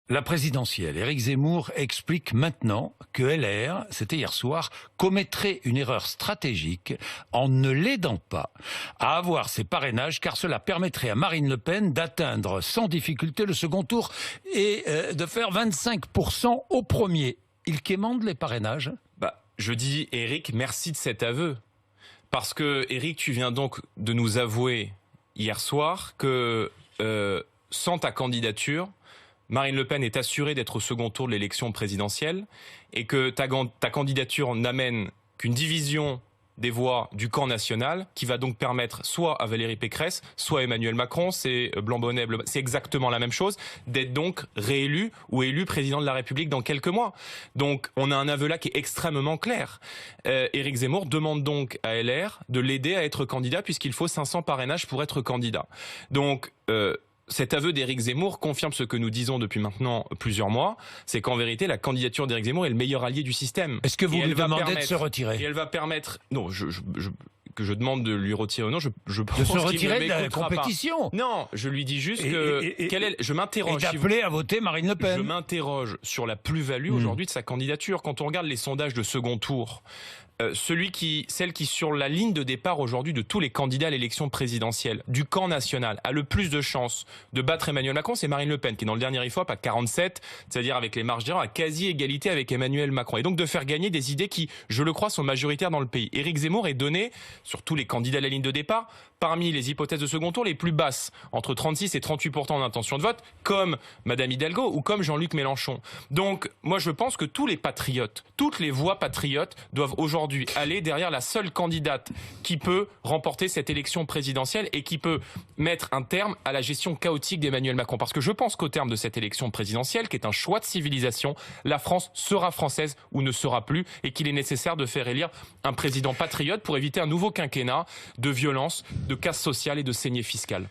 La présidentielle, Éric Zemmour explique maintenant que LR, c'était hier soir, commettrait une erreur stratégique en ne l'aidant pas à avoir ses parrainages, car cela permettrait à Marine Le Pen d'atteindre sans difficulté le second tour et de faire 25% au premier. Il quémande les parrainages? Je dis, Éric, merci de cet aveu. Parce que, Éric, tu viens donc de nous avouer hier soir que sans ta candidature, Marine Le Pen est assurée d'être au second tour de l'élection présidentielle et que ta candidature n'amène qu'une division des voix du camp national qui va donc permettre soit à Valérie Pécresse, soit à Emmanuel Macron, c'est blanc-bonnet, c'est exactement la même chose, d'être donc réélu ou élu président de la République dans quelques mois. Donc on a un aveu là qui est extrêmement clair. Éric Zemmour demande donc à LR de l'aider à être candidat puisqu'il faut 500 parrainages pour être candidat. Donc cet aveu d'Éric Zemmour confirme ce que nous disons depuis maintenant plusieurs mois, c'est qu'en vérité, la candidature d'Éric Zemmour est le meilleur allié du système. Est-ce que vous lui demandez de se retirer? Et elle va permettre... Non, que je demande de lui retirer ou non, je pense de se retirer qu'il de la compétition. Non, je lui dis juste que... je m'interroge. Et d'appeler à voter Marine Le Pen. Je m'interroge sur la plus-value aujourd'hui de sa candidature. Quand on regarde les sondages de second tour, celle qui sur la ligne de départ aujourd'hui de tous les candidats à l'élection présidentielle du camp national a le plus de chances de battre Emmanuel Macron, c'est Marine Le Pen qui est dans le dernier IFOP à 47, c'est-à-dire avec les marges d'erreur à quasi-égalité avec Emmanuel Macron. Et donc de faire gagner des idées qui, je le crois, sont majoritaires dans le pays. Éric Zemmour est donné, sur tous les candidats à la ligne de départ, parmi les hypothèses de second tour les plus basses, entre 36 et 38% d'intention de vote, comme Madame Hidalgo ou comme Jean-Luc Mélenchon. Donc moi je pense que tous les patriotes, toutes les voix patriotes doivent aujourd'hui aller derrière la seule candidate qui peut remporter cette élection présidentielle et qui peut mettre un terme à la gestion chaotique d'Emmanuel Macron. Parce que je pense qu'au terme de cette élection présidentielle, qui est un choix de civilisation, la France sera française ou ne sera plus et qu'il est nécessaire de faire élire un président patriote pour éviter un nouveau quinquennat de violence, de casse sociale et de saignée fiscale.